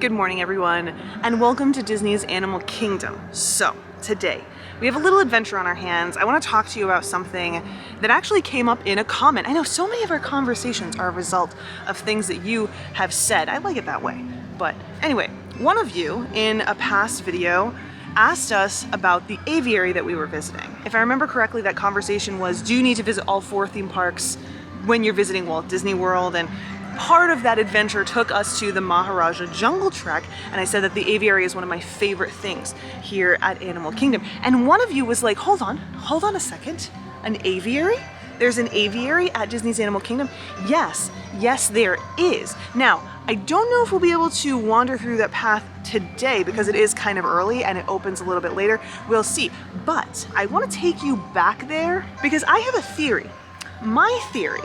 Good morning, everyone, and welcome to Disney's Animal Kingdom. So, today, we have a little adventure on our hands. I want to talk to you about something that actually came up in a comment. I know so many of our conversations are a result of things that you have said. I like it that way. But anyway, one of you in a past video asked us about the aviary that we were visiting. If I remember correctly, that conversation was, do you need to visit all 4 theme parks when you're visiting Walt Disney World? And part of that adventure took us to the Maharaja Jungle Trek, and I said that the aviary is one of my favorite things here at Animal Kingdom. And one of you was like, hold on a second, an aviary? There's an aviary at Disney's Animal Kingdom? Yes, there is. Now, I don't know if we'll be able to wander through that path today because it is kind of early and it opens a little bit later. We'll see. But I want to take you back there because I have a theory. My theory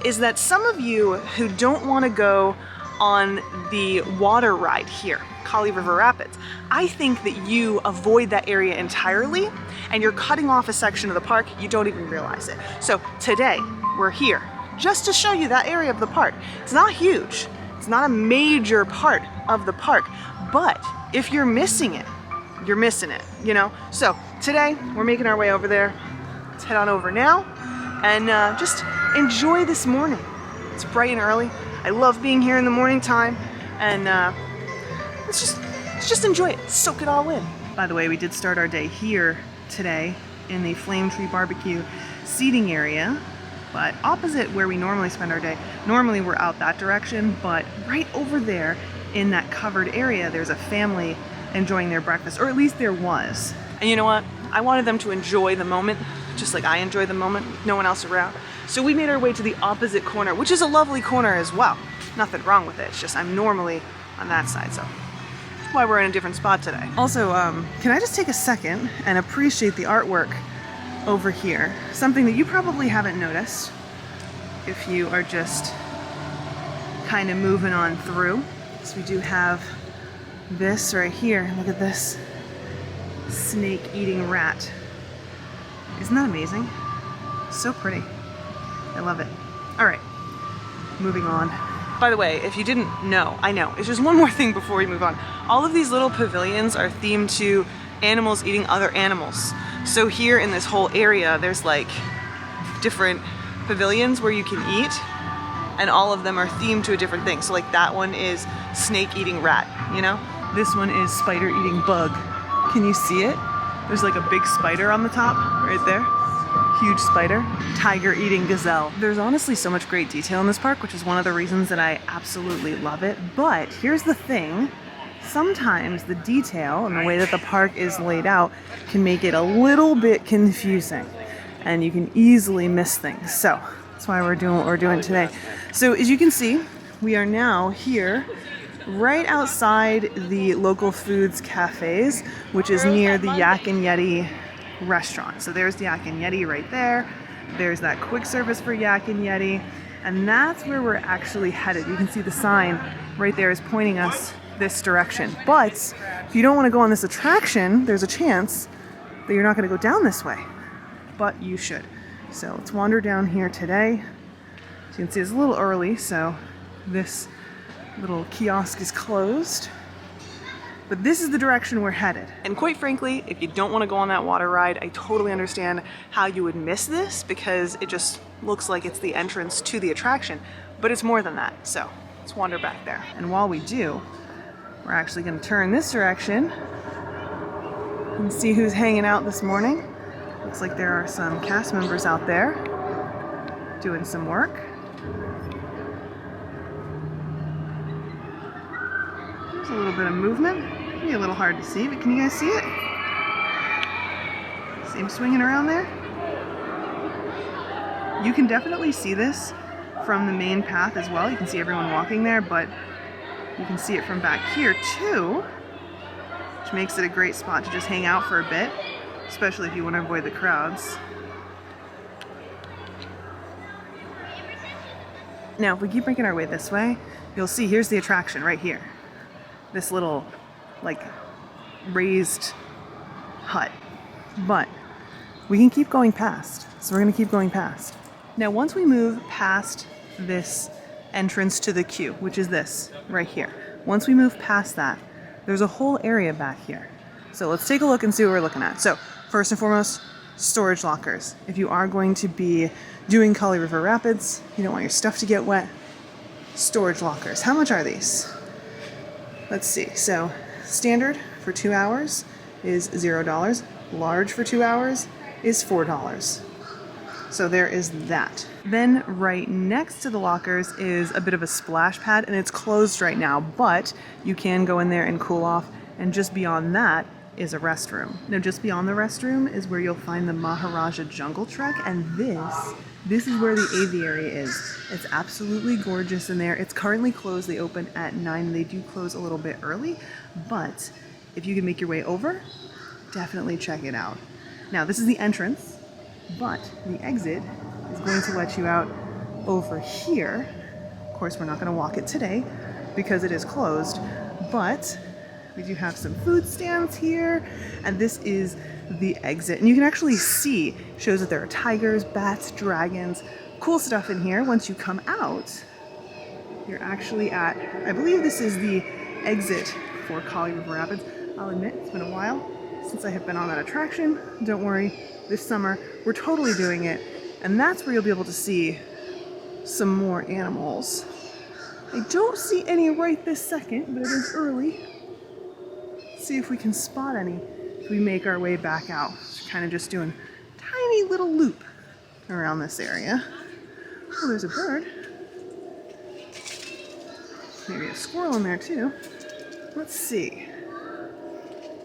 is that some of you who don't want to go on the water ride here, Kali River Rapids, I think that you avoid that area entirely and you're cutting off a section of the park, you don't even realize it. So today, we're here just to show you that area of the park. It's not huge, it's not a major part of the park, but if you're missing it, you're missing it, you know? So today, we're making our way over there. Let's head on over now and just enjoy this morning. It's bright and early. I love being here in the morning time, and let's just enjoy it, soak it all in. By the way, we did start our day here today in the Flame Tree Barbecue seating area, but opposite where we normally spend our day. Normally we're out that direction, but right over there in that covered area, there's a family enjoying their breakfast, or at least there was. And you know what? I wanted them to enjoy the moment, just like I enjoy the moment, with no one else around. So we made our way to the opposite corner, which is a lovely corner as well. Nothing wrong with it, it's just I'm normally on that side, so that's why we're in a different spot today. Also, can I just take a second and appreciate the artwork over here? Something that you probably haven't noticed if you are just kind of moving on through. So we do have this right here. Look at this snake-eating rat. Isn't that amazing? So pretty. I love it. All right, moving on. By the way, if you didn't know, I know, it's just one more thing before we move on. All of these little pavilions are themed to animals eating other animals. So here in this whole area, there's like different pavilions where you can eat, and all of them are themed to a different thing. So like that one is snake eating rat, you know? This one is spider eating bug. Can you see it? There's like a big spider on the top, right there. Huge spider. Tiger eating gazelle. There's honestly so much great detail in this park, which is one of the reasons that I absolutely love it. But here's the thing. Sometimes the detail and the way that the park is laid out can make it a little bit confusing. And you can easily miss things. So that's why we're doing what we're doing today. So as you can see, we are now here right outside the local foods cafes, which is near the Yak and Yeti restaurant. So there's the Yak and Yeti right there. There's that quick service for Yak and Yeti. And that's where we're actually headed. You can see the sign right there is pointing us this direction. But if you don't want to go on this attraction, there's a chance that you're not going to go down this way. But you should. So let's wander down here today. As you can see, it's a little early, so this little kiosk is closed. But this is the direction we're headed. And quite frankly, if you don't want to go on that water ride, I totally understand how you would miss this because it just looks like it's the entrance to the attraction, but it's more than that. So let's wander back there. And while we do, we're actually going to turn this direction and see who's hanging out this morning. Looks like there are some cast members out there doing some work. There's a little bit of movement. Maybe a little hard to see, but can you guys see it? See him swinging around there? You can definitely see this from the main path as well. You can see everyone walking there, but you can see it from back here too, which makes it a great spot to just hang out for a bit, especially if you want to avoid the crowds. Now, if we keep making our way this way, you'll see here's the attraction right here. This little, like, raised hut. But we can keep going past. So we're going to keep going past. Now, once we move past this entrance to the queue, which is this right here, Once we move past that, there's a whole area back here. So let's take a look and see what we're looking at. So first and foremost, storage lockers. If you are going to be doing Kali River Rapids, you don't want your stuff to get wet, storage lockers. How much are these? Let's see. So standard for 2 hours is $0. Large for 2 hours is $4. So there is that. Then right next to the lockers is a bit of a splash pad, and it's closed right now, but you can go in there and cool off. And just beyond that is a restroom. Now just beyond the restroom is where you'll find the Maharaja Jungle Trek, and this is where the aviary is. It's absolutely gorgeous in there. It's currently closed. They open at 9. They do close a little bit early, but if you can make your way over, definitely check it out. Now this is the entrance, but the exit is going to let you out over here. Of course, we're not going to walk it today because it is closed, but we do have some food stands here, and this is the exit. And you can actually see, shows that there are tigers, bats, dragons, cool stuff in here. Once you come out, you're actually at, I believe this is the exit for Kali River Rapids. I'll admit, it's been a while since I have been on that attraction. Don't worry, this summer we're totally doing it, and that's where you'll be able to see some more animals. I don't see any right this second, but it is early. Let's see if we can spot any if we make our way back out. Kind of just doing a tiny little loop around this area. Oh, there's a bird. Maybe a squirrel in there too. Let's see.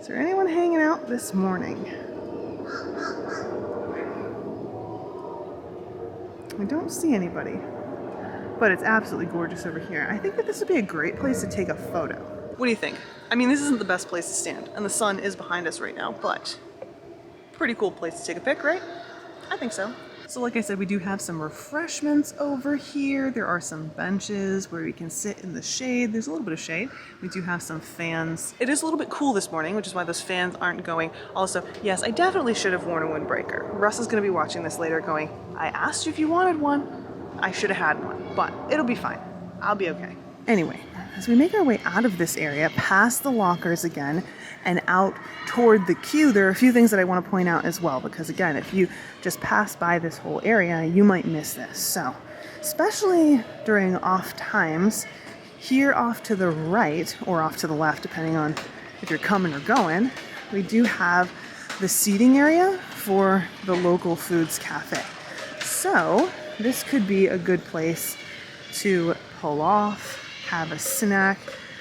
Is there anyone hanging out this morning? I don't see anybody, but it's absolutely gorgeous over here. I think that this would be a great place to take a photo. What do you think? I mean, this isn't the best place to stand, and the sun is behind us right now, but pretty cool place to take a pic, right? I think so. So like I said, we do have some refreshments over here. There are some benches where we can sit in the shade. There's a little bit of shade. We do have some fans. It is a little bit cool this morning, which is why those fans aren't going. Also, yes, I definitely should have worn a windbreaker. Russ is gonna be watching this later going, I asked you if you wanted one. I should have had one, but it'll be fine. I'll be okay. Anyway, as we make our way out of this area, past the lockers again, and out toward the queue, there are a few things that I want to point out as well, because again, if you just pass by this whole area, you might miss this. So, especially during off times, here off to the right, or off to the left, depending on if you're coming or going, we do have the seating area for the local foods cafe. So, this could be a good place to pull off, have a snack,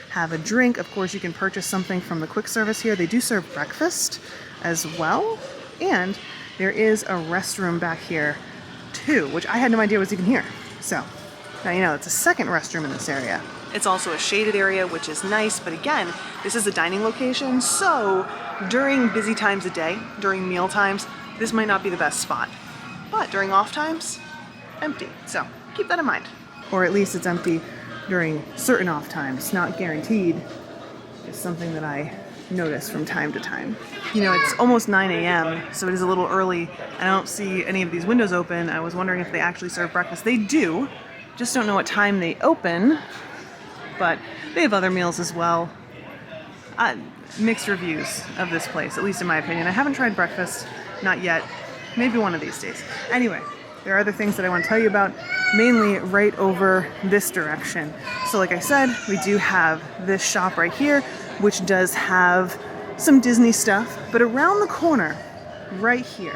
have a drink. Of course, you can purchase something from the quick service here. They do serve breakfast as well. And there is a restroom back here too, which I had no idea was even here. So now you know it's a second restroom in this area. It's also a shaded area, which is nice. But again, this is a dining location. So during busy times of day, during meal times, this might not be the best spot. But during off times, empty. So keep that in mind. Or at least it's empty during certain off times, not guaranteed. It's something that I notice from time to time. You know, it's almost 9 a.m., so it is a little early. I don't see any of these windows open. I was wondering if they actually serve breakfast. They do, just don't know what time they open, but they have other meals as well. Mixed reviews of this place, at least in my opinion. I haven't tried breakfast, not yet. Maybe one of these days. Anyway, there are other things that I want to tell you about, mainly right over this direction. So like I said, we do have this shop right here, which does have some Disney stuff, but around the corner, right here,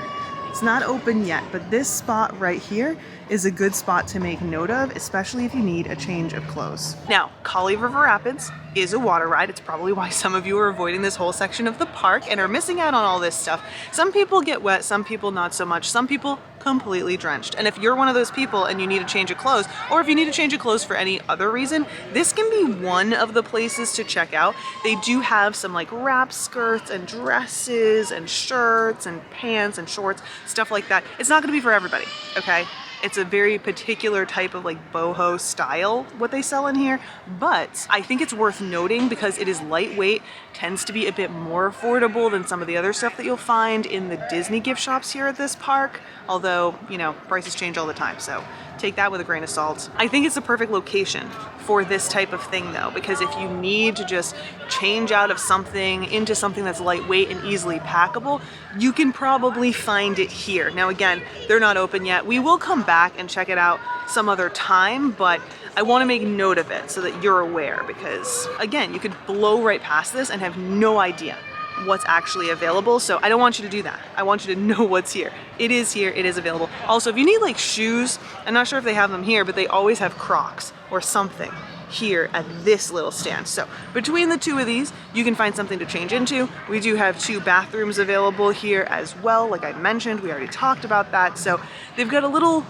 it's not open yet, but this spot right here is a good spot to make note of, especially if you need a change of clothes. Now, Kali River Rapids is a water ride. It's probably why some of you are avoiding this whole section of the park and are missing out on all this stuff. Some people get wet, some people not so much, some people completely drenched. And if you're one of those people and you need a change of clothes, or if you need a change of clothes for any other reason, this can be one of the places to check out. They do have some like wrap skirts and dresses and shirts and pants and shorts, stuff like that. It's not gonna be for everybody, okay? It's a very particular type of like boho style, what they sell in here, but I think it's worth noting because it is lightweight, tends to be a bit more affordable than some of the other stuff that you'll find in the Disney gift shops here at this park. Although, you know, prices change all the time, so take that with a grain of salt. I think it's the perfect location for this type of thing though, because if you need to just change out of something into something that's lightweight and easily packable, you can probably find it here. Now again, they're not open yet. We will come back and check it out some other time, but I want to make note of it so that you're aware, because again, you could blow right past this and have no idea what's actually available. So I don't want you to do that. I want you to know what's here. It is here, it is available. Also, if you need like shoes, I'm not sure if they have them here, but they always have Crocs or something here at this little stand. So between the two of these, you can find something to change into. We do have 2 bathrooms available here as well. Like I mentioned, we already talked about that. So they've got a little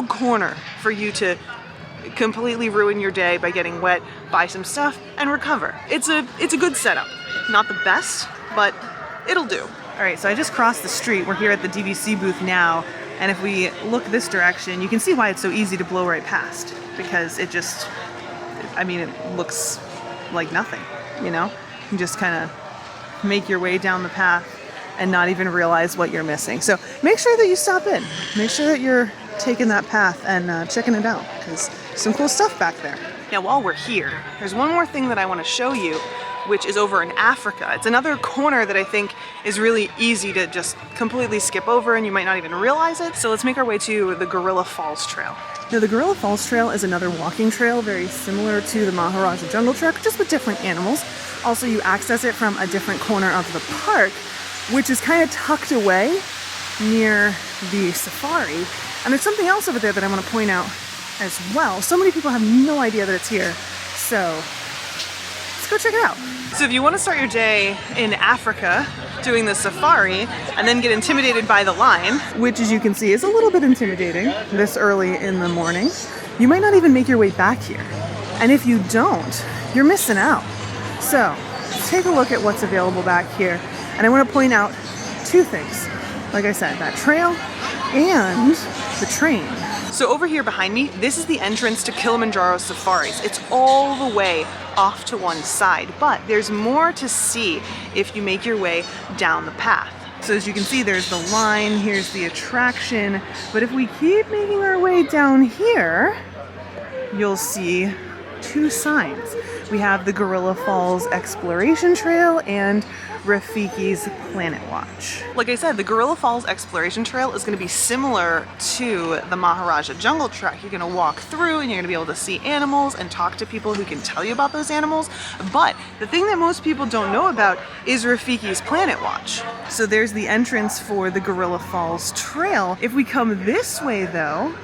corner for you to completely ruin your day by getting wet, buy some stuff, and recover. It's a good setup. Not the best, but it'll do. All right, so I just crossed the street. We're here at the DVC booth now, and if we look this direction, you can see why it's so easy to blow right past, because it just, I mean, it looks like nothing, you know? You can just kind of make your way down the path and not even realize what you're missing. So make sure that you stop in. Make sure that you're taking that path and checking it out, because some cool stuff back there. Now, while we're here, there's one more thing that I want to show you, which is over in Africa. It's another corner that I think is really easy to just completely skip over and you might not even realize it. So let's make our way to the Gorilla Falls Trail. Now, the Gorilla Falls Trail is another walking trail very similar to the Maharaja Jungle Trek, just with different animals. Also, you access it from a different corner of the park, which is kind of tucked away near the safari. And there's something else over there that I want to point out as well. So many people have no idea that it's here. So let's go check it out. So if you want to start your day in Africa doing the safari and then get intimidated by the line, which as you can see is a little bit intimidating this early in the morning, you might not even make your way back here. And if you don't, you're missing out. So let's take a look at what's available back here. And I want to point out 2 things. Like I said, that trail and the train. So over here behind me, this is the entrance to Kilimanjaro Safaris. It's all the way off to one side, but there's more to see if you make your way down the path. So as you can see, there's the line, here's the attraction, but if we keep making our way down here, you'll see 2 signs. We have the Gorilla Falls Exploration Trail and Rafiki's Planet Watch. Like I said, the Gorilla Falls Exploration Trail is going to be similar to the Maharaja Jungle Trek. You're going to walk through and you're going to be able to see animals and talk to people who can tell you about those animals. But the thing that most people don't know about is Rafiki's Planet Watch. So there's the entrance for the Gorilla Falls Trail. If we come this way though,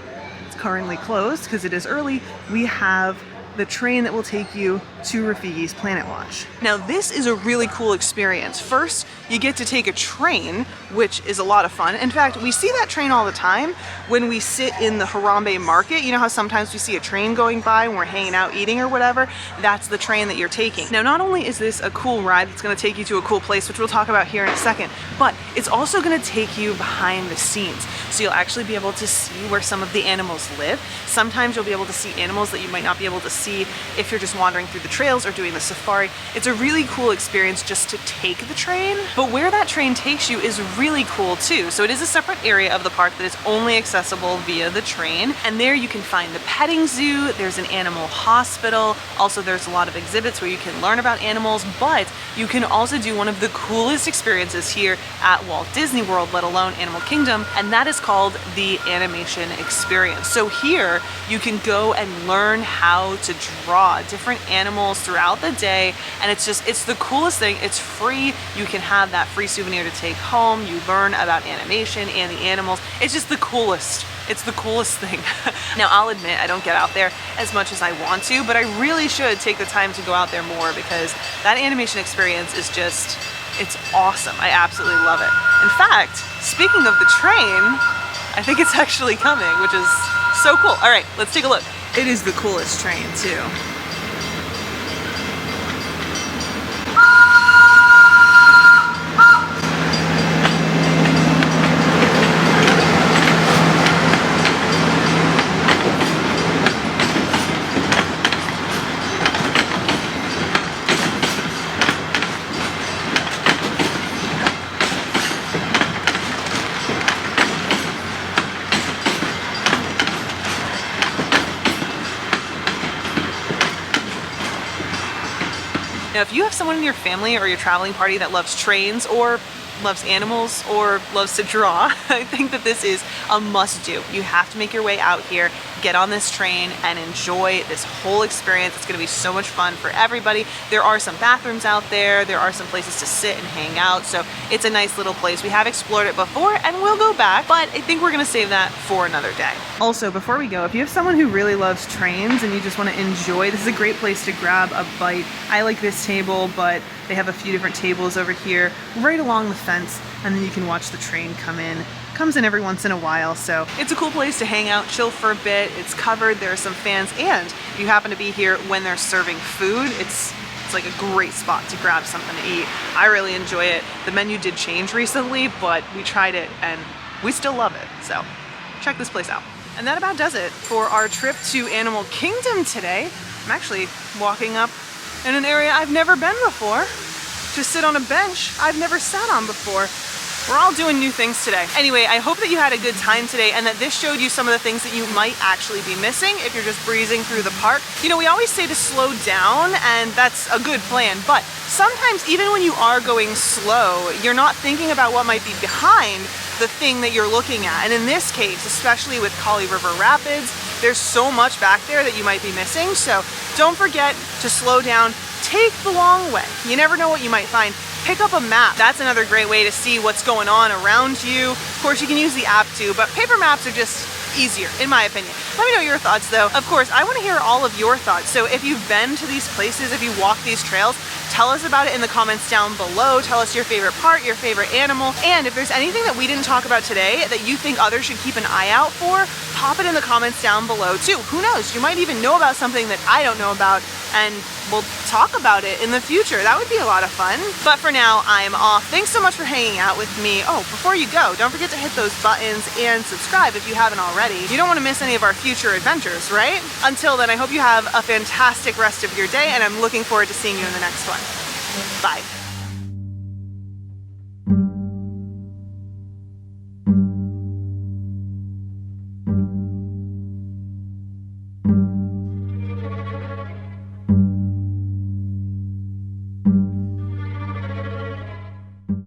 it's currently closed because it is early, we have the train that will take you to Rafiki's Planet Watch. Now this is a really cool experience. First, you get to take a train, which is a lot of fun. In fact, we see that train all the time when we sit in the Harambe market. You know how sometimes we see a train going by when we're hanging out eating or whatever? That's the train that you're taking. Now, not only is this a cool ride that's gonna take you to a cool place, which we'll talk about here in a second, but it's also gonna take you behind the scenes. So you'll actually be able to see where some of the animals live. Sometimes you'll be able to see animals that you might not be able to see if you're just wandering through the trails or doing the safari. It's a really cool experience just to take the train, but where that train takes you is really cool too. So it is a separate area of the park that is only accessible via the train, and there you can find the petting zoo, there's an animal hospital, also there's a lot of exhibits where you can learn about animals, but you can also do one of the coolest experiences here at Walt Disney World, let alone Animal Kingdom, and that is called the animation experience. So here you can go and learn how to draw different animals throughout the day, and it's the coolest thing. It's free. You can have that free souvenir to take home. You learn about animation and the animals. It's just the coolest. It's the coolest thing. Now, I'll admit I don't get out there as much as I want to, but I really should take the time to go out there more because that animation experience is just, it's awesome. I absolutely love it. In fact, speaking of the train, I think it's actually coming, which is so cool. All right, let's take a look. It is the coolest train too. Now, if you have someone in your family or your traveling party that loves trains or loves animals or loves to draw, I think that this is a must-do. You have to make your way out here, get on this train, and enjoy this whole experience. It's gonna be so much fun for everybody. There are some bathrooms out there, there are some places to sit and hang out, so it's a nice little place. We have explored it before and we'll go back, but I think we're gonna save that for another day. Also, before we go, if you have someone who really loves trains and you just wanna enjoy, this is a great place to grab a bite. I like this table, but they have a few different tables over here right along the fence, and then you can watch the train come in. Comes in every once in a while, so it's a cool place to hang out, chill for a bit. It's covered, there are some fans, and if you happen to be here when they're serving food, it's like a great spot to grab something to eat. I really enjoy it. The menu did change recently, but we tried it and we still love it, so check this place out. And that about does it for our trip to Animal Kingdom today. I'm actually walking up in an area I've never been before, to sit on a bench I've never sat on before. We're all doing new things today. Anyway, I hope that you had a good time today and that this showed you some of the things that you might actually be missing if you're just breezing through the park. You know, we always say to slow down, and that's a good plan, but sometimes even when you are going slow, you're not thinking about what might be behind the thing that you're looking at. And in this case, especially with Kali River Rapids, there's so much back there that you might be missing. So don't forget to slow down, take the long way. You never know what you might find. Pick up a map. That's another great way to see what's going on around you. Of course, you can use the app too, but paper maps are just easier, in my opinion. Let me know your thoughts though. Of course, I want to hear all of your thoughts. So if you've been to these places, if you walk these trails, tell us about it in the comments down below. Tell us your favorite part, your favorite animal, and if there's anything that we didn't talk about today that you think others should keep an eye out for, pop it in the comments down below too. Who knows? You might even know about something that I don't know about, and we'll talk about it in the future. That would be a lot of fun. But for now, I'm off. Thanks so much for hanging out with me. Oh, before you go, don't forget to hit those buttons and subscribe if you haven't already. You don't want to miss any of our future adventures, right? Until then, I hope you have a fantastic rest of your day, and I'm looking forward to seeing you in the next one. Bye.